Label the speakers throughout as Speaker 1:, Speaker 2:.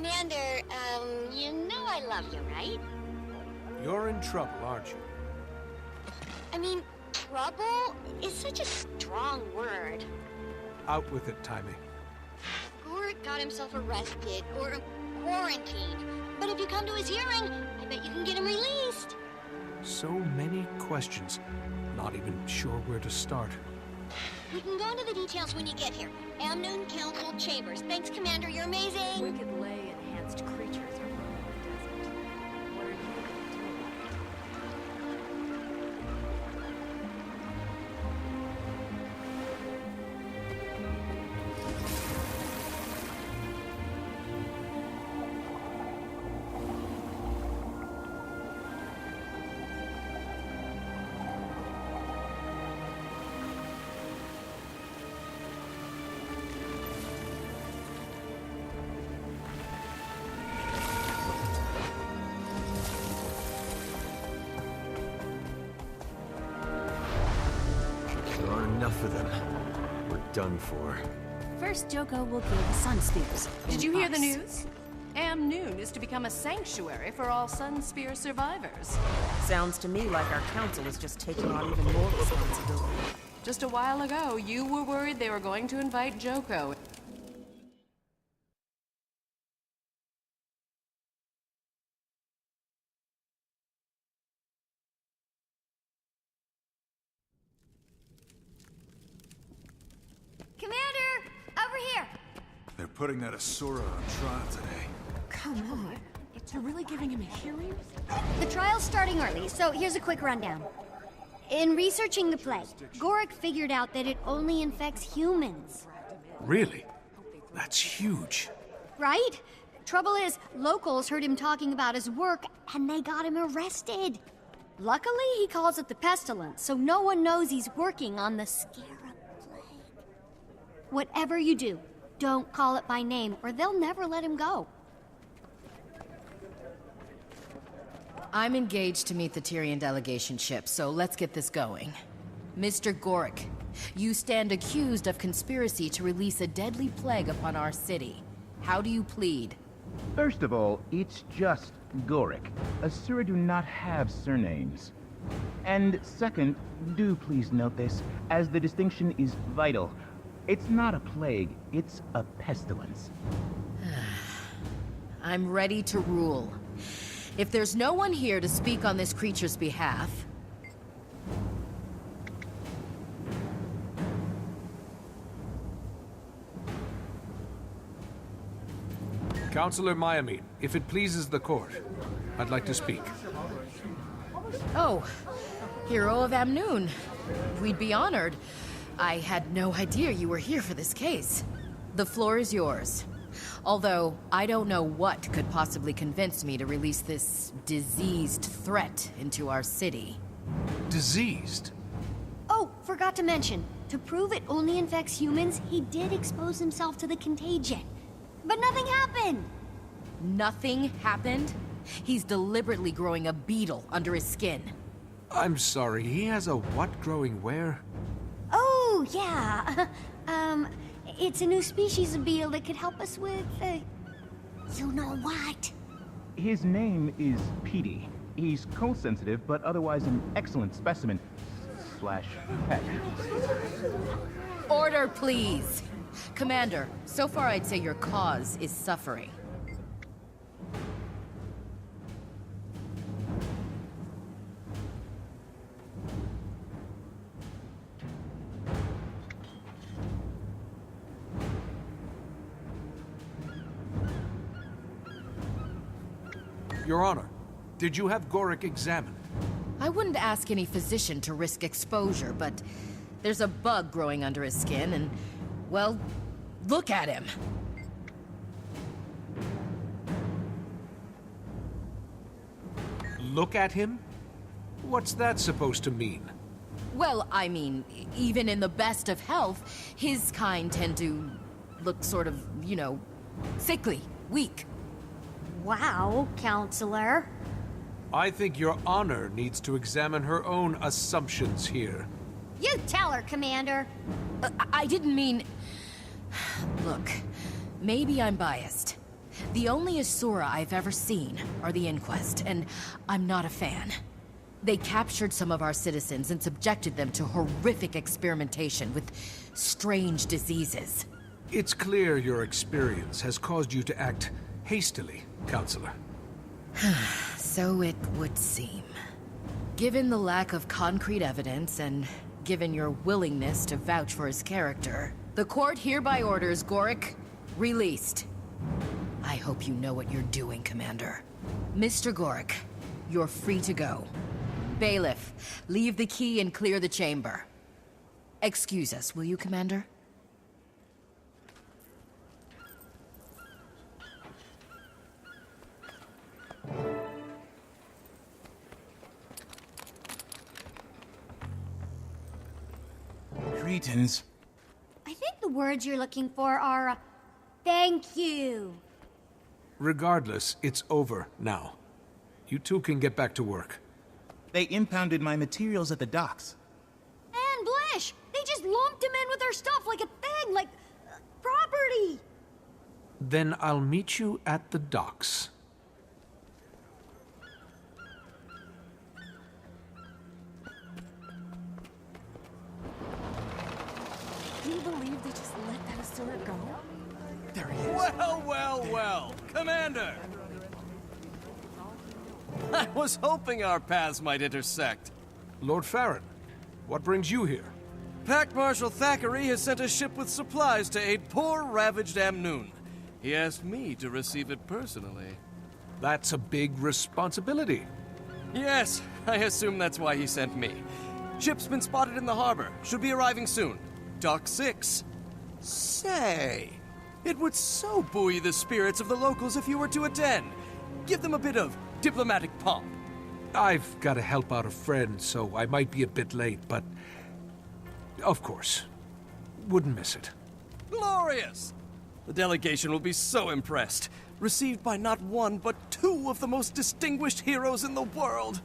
Speaker 1: Commander, you know I love you, right?
Speaker 2: You're in trouble, aren't you?
Speaker 1: I mean, trouble is such a strong word.
Speaker 2: Out with it, Taimi.
Speaker 1: Gorrik got himself arrested, or quarantined. But if you come to his hearing, I bet you can get him released.
Speaker 2: So many questions. Not even sure where to start.
Speaker 1: We can go into the details when you get here. Amnoon Council Chambers. Thanks, Commander. You're amazing.
Speaker 3: Wicked lay enhanced creatures are roaming the desert. What are you going to do about it?
Speaker 4: Enough of them. We're done for.
Speaker 5: First, Joko will kill the Sun Spears.
Speaker 3: Did you hear the news? Amnoon is to become a sanctuary for all Sun Spear survivors.
Speaker 6: Sounds to me like our council is just taking on even more responsibility.
Speaker 3: Just a while ago, you were worried they were going to invite Joko.
Speaker 5: Commander! Over here!
Speaker 7: They're putting that Asura on trial today.
Speaker 5: Come on.
Speaker 3: They're really giving him a hearing?
Speaker 8: The trial's starting early, so here's a quick rundown. In researching the plague, Gorrik figured out that it only infects humans.
Speaker 2: Really? That's huge.
Speaker 8: Right? Trouble is, locals heard him talking about his work, and they got him arrested. Luckily, he calls it the pestilence, so no one knows he's working on the Scarab Plague. Whatever you do, don't call it by name, or they'll never let him go.
Speaker 9: I'm engaged to meet the Tyrian delegation ship, so let's get this going. Mr. Gorrik, you stand accused of conspiracy to release a deadly plague upon our city. How do you plead?
Speaker 10: First of all, it's just Gorrik. Asura do not have surnames. And second, do please note this, as the distinction is vital. It's not a plague, it's a pestilence.
Speaker 9: I'm ready to rule. If there's no one here to speak on this creature's behalf...
Speaker 2: Councilor Mayameen, if it pleases the court, I'd like to speak.
Speaker 9: Oh, hero of Amnoon. We'd be honored. I had no idea you were here for this case. The floor is yours. Although, I don't know what could possibly convince me to release this diseased threat into our city.
Speaker 2: Diseased?
Speaker 8: Oh, forgot to mention, to prove it only infects humans, he did expose himself to the contagion. But nothing happened!
Speaker 9: Nothing happened? He's deliberately growing a beetle under his skin.
Speaker 2: I'm sorry, he has a what growing where?
Speaker 8: Oh, yeah. It's a new species of beetle that could help us with, you know what?
Speaker 10: His name is Petey. He's cold-sensitive, but otherwise an excellent specimen. Slash pet.
Speaker 9: Order, please! Commander, so far I'd say your cause is suffering.
Speaker 2: Your Honor, did you have Gorrik examined?
Speaker 9: I wouldn't ask any physician to risk exposure, but there's a bug growing under his skin and, well, look at him.
Speaker 2: Look at him? What's that supposed to mean?
Speaker 9: Well, I mean, even in the best of health, his kind tend to look sort of, you know, sickly, weak.
Speaker 8: Wow, Counselor.
Speaker 2: I think Your Honor needs to examine her own assumptions here.
Speaker 8: You tell her, Commander.
Speaker 9: I didn't mean... Look, maybe I'm biased, The only Asura I've ever seen are the Inquest, and I'm not a fan. They captured some of our citizens and subjected them to horrific experimentation with strange diseases.
Speaker 2: It's clear your experience has caused you to act hastily, Counselor.
Speaker 9: So it would seem. Given the lack of concrete evidence, and given your willingness to vouch for his character, the court hereby orders Gorrik released. I hope you know what you're doing, Commander. Mr. Gorrik, you're free to go. Bailiff, leave the key and clear the chamber. Excuse us, will you, Commander?
Speaker 10: Cretans.
Speaker 8: I think the words you're looking for are, thank you.
Speaker 2: Regardless, it's over now. You two can get back to work.
Speaker 10: They impounded my materials at the docks.
Speaker 8: And Blish! They just lumped him in with their stuff like a thing, like property!
Speaker 2: Then I'll meet you at the docks.
Speaker 3: Can you believe they just let that Asura go?
Speaker 4: There he is.
Speaker 11: Well, well, well. Commander! I was hoping our paths might intersect.
Speaker 2: Lord Faren, what brings you here?
Speaker 11: Pact Marshal Thackeray has sent a ship with supplies to aid poor, ravaged Amnoon. He asked me to receive it personally.
Speaker 2: That's a big responsibility.
Speaker 11: Yes, I assume that's why he sent me. Ship's been spotted in the harbor. Should be arriving soon. Dock 6. Say, it would so buoy the spirits of the locals if you were to attend. Give them a bit of diplomatic pomp.
Speaker 2: I've got to help out a friend, so I might be a bit late, but... of course. Wouldn't miss it.
Speaker 11: Glorious! The delegation will be so impressed. Received by not one, but 2 of the most distinguished heroes in the world.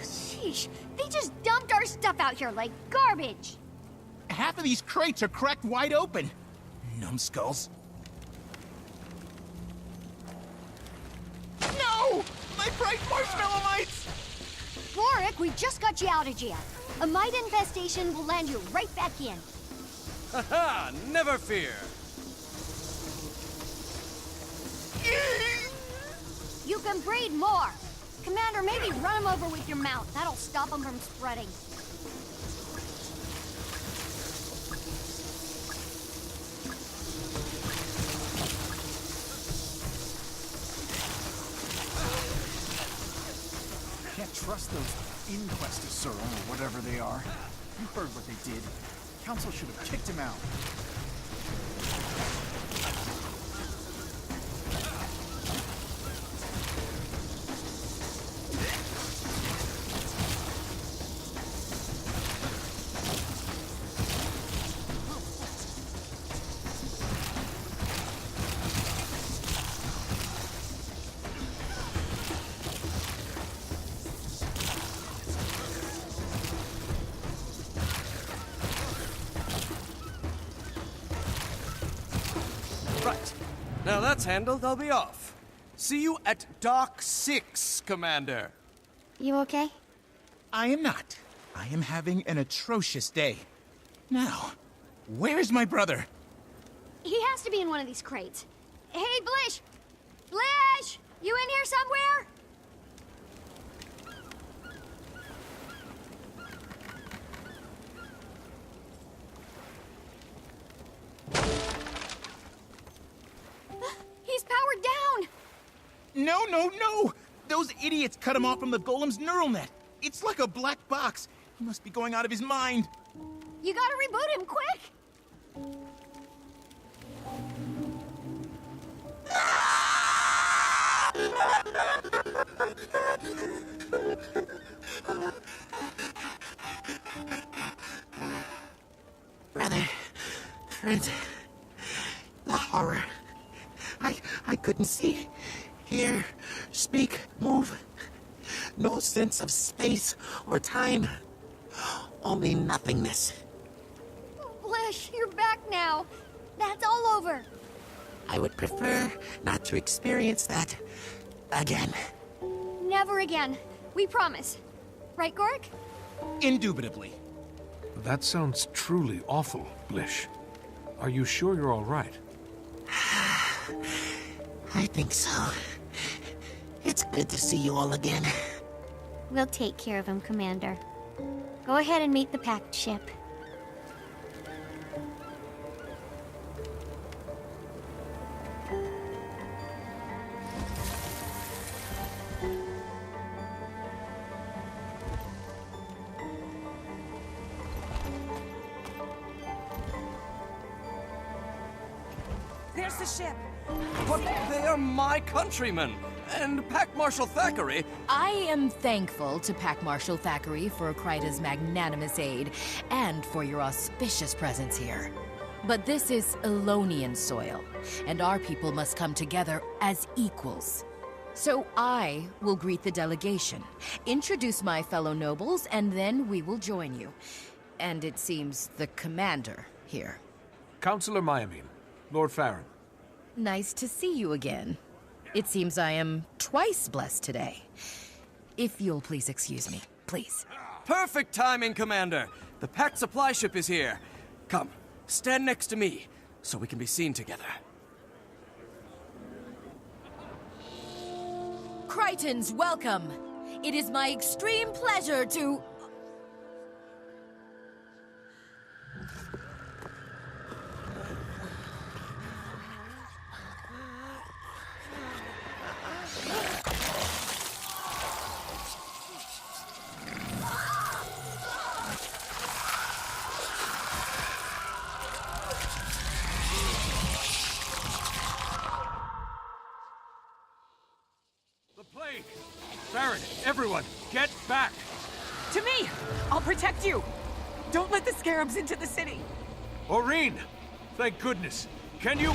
Speaker 8: Sheesh, they just dumped our stuff out here like garbage.
Speaker 10: Half of these crates are cracked wide open. Numbskulls. No! My bright marshmallow mites!
Speaker 8: Gorrik, we just got you out of jail. A mite infestation will land you right back in.
Speaker 11: Haha, never fear.
Speaker 8: You can breed more. Commander, maybe run him over with your mount. That'll stop him from spreading.
Speaker 7: Can't trust those inquest Asura or whatever they are. You heard what they did. Council should have kicked him out.
Speaker 11: Right. Now that's handled, I'll be off. See you at Dock 6, Commander.
Speaker 8: You okay?
Speaker 10: I am not. I am having an atrocious day. Now, where's my brother?
Speaker 8: He has to be in one of these crates. Hey, Blish! Blish! You in here somewhere? He's powered down!
Speaker 10: No, no, no! Those idiots cut him off from the golem's neural net. It's like a black box. He must be going out of his mind.
Speaker 8: You gotta reboot him, quick!
Speaker 12: Brother, friends, the horror. I couldn't see, hear, speak, move. No sense of space or time. Only nothingness.
Speaker 8: Blish, you're back now. That's all over.
Speaker 12: I would prefer not to experience that again.
Speaker 8: Never again. We promise. Right, Gorrik?
Speaker 10: Indubitably.
Speaker 2: That sounds truly awful, Blish. Are you sure you're all right?
Speaker 12: I think so. It's good to see you all again.
Speaker 8: We'll take care of him, Commander. Go ahead and meet the packed ship.
Speaker 6: There's the ship!
Speaker 11: But they are my countrymen! And Pack Marshal Thackeray...
Speaker 9: I am thankful to Pack Marshal Thackeray for Krytan's magnanimous aid, and for your auspicious presence here. But this is Elonian soil, and our people must come together as equals. So I will greet the delegation, introduce my fellow nobles, and then we will join you. And it seems the commander here.
Speaker 2: Councilor Mayameen, Lord Faren.
Speaker 9: Nice to see you again. It seems I am twice blessed today. If you'll please excuse me, please.
Speaker 11: Perfect timing, Commander! The packed supply ship is here. Come, stand next to me, so we can be seen together.
Speaker 9: Krytans, welcome! It is my extreme pleasure to...
Speaker 2: The plague! Faren, everyone, get back!
Speaker 6: To me! I'll protect you! Don't let the Scarabs into the city!
Speaker 2: Aurene! Thank goodness. Can you...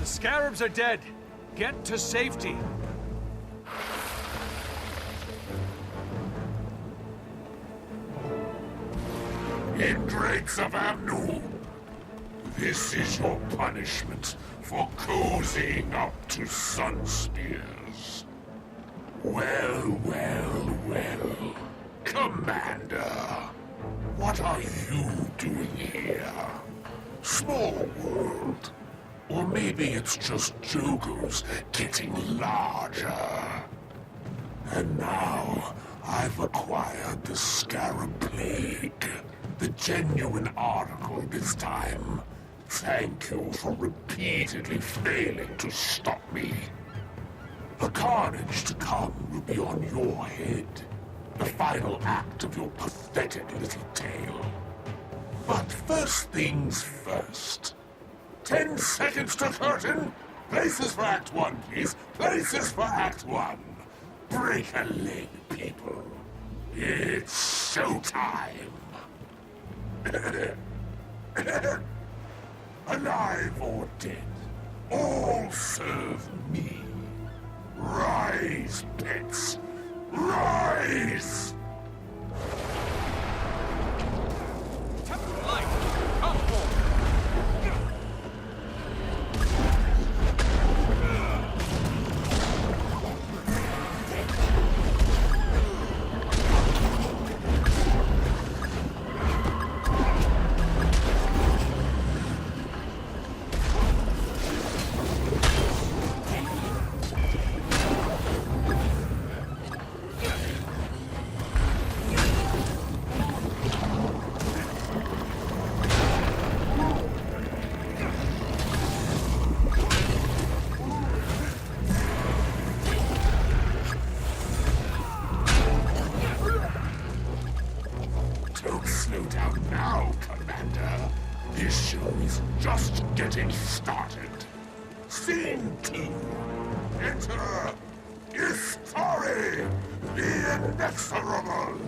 Speaker 2: Scarabs are dead. Get to safety.
Speaker 13: Ingrates of Amnoon, this is your punishment for cozying up to sun spears. Well, well, well. Commander, what are you doing here? Small world. Or maybe it's just Joko's getting larger. And now, I've acquired the Scarab Plague. The genuine article this time. Thank you for repeatedly failing to stop me. The carnage to come will be on your head. The final act of your pathetic little tale. But first things first. 10 seconds to curtain. Places for Act 1, please. Places for Act 1. Break a leg, people. It's showtime. Alive or dead, all serve me. Rise, pets. Rise! Started. Scene 2. Enter Istari, the inexorable.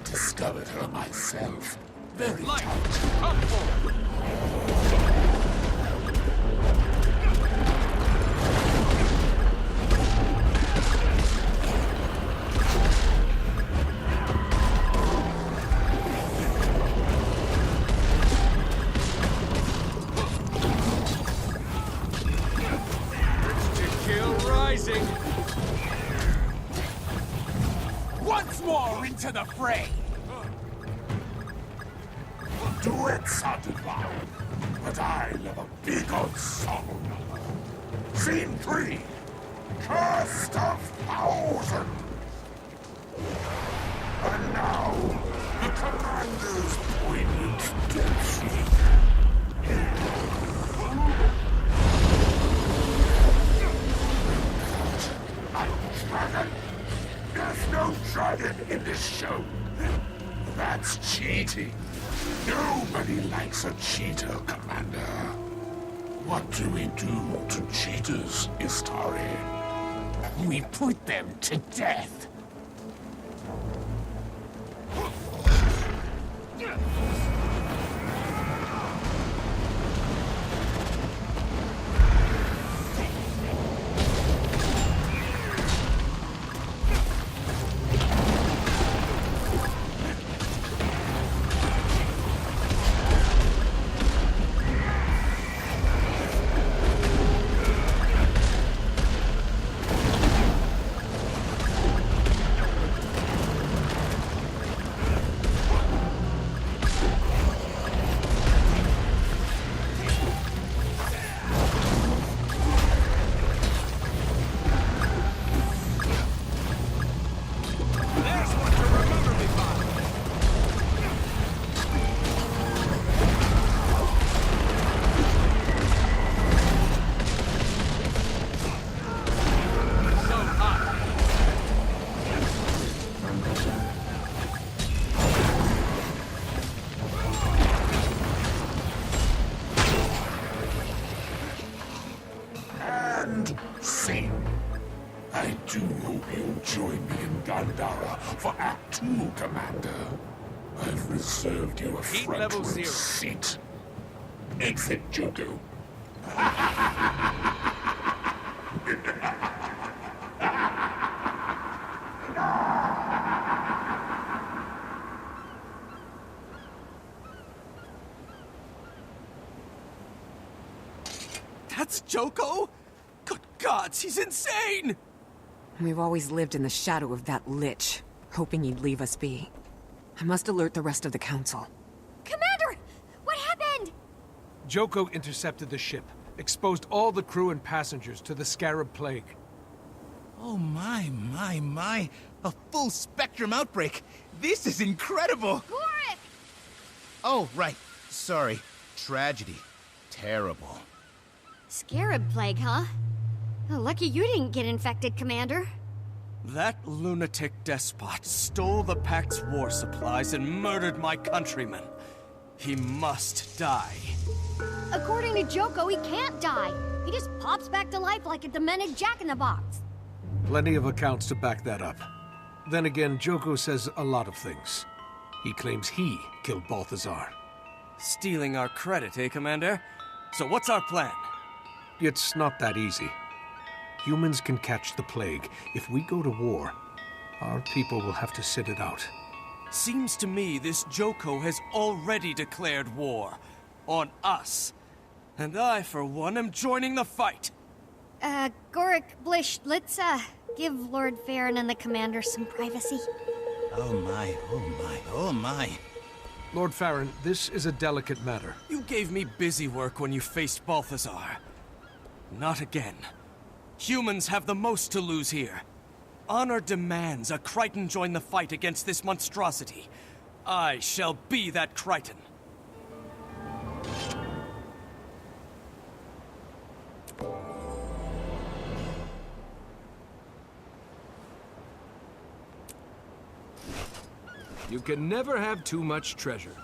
Speaker 13: Discovered her myself. Very talented.
Speaker 7: Once more into the fray!
Speaker 13: Duets are divine, but I love a big old song. Scene 3. Cast of Thousand. And now, the commander's poignant death scene. Dragon? There's no dragon in this show. That's cheating. Nobody likes a cheater, Commander. What do we do to cheaters, Istari? We put them to death. I do hope you'll join me in Gandara for Act 2, Commander. I've reserved you a front row seat. Exit, Joko.
Speaker 11: That's Joko? Good gods, he's insane!
Speaker 6: We've always lived in the shadow of that Lich, hoping he'd leave us be. I must alert the rest of the council.
Speaker 8: Commander! What happened?
Speaker 2: Joko intercepted the ship, exposed all the crew and passengers to the Scarab Plague.
Speaker 14: Oh my. A full spectrum outbreak. This is incredible!
Speaker 8: Gorrik!
Speaker 14: Oh, right. Sorry. Tragedy. Terrible.
Speaker 8: Scarab Plague, huh? Oh, lucky you didn't get infected, Commander.
Speaker 11: That lunatic despot stole the Pact's war supplies and murdered my countrymen. He must die.
Speaker 8: According to Joko, he can't die. He just pops back to life like a demented jack-in-the-box.
Speaker 2: Plenty of accounts to back that up. Then again, Joko says a lot of things. He claims he killed Balthazar.
Speaker 11: Stealing our credit, eh, Commander? So what's our plan?
Speaker 2: It's not that easy. Humans can catch the plague. If we go to war, our people will have to sit it out.
Speaker 11: Seems to me this Joko has already declared war. On us. And I, for one, am joining the fight.
Speaker 8: Gorrik, Blish, let's, give Lord Faren and the Commander some privacy.
Speaker 14: Oh my, oh my, oh my.
Speaker 2: Lord Faren, this is a delicate matter.
Speaker 11: You gave me busy work when you faced Balthazar. Not again. Humans have the most to lose here. Honor demands a Krytan join the fight against this monstrosity. I shall be that Krytan.
Speaker 4: You can never have too much treasure.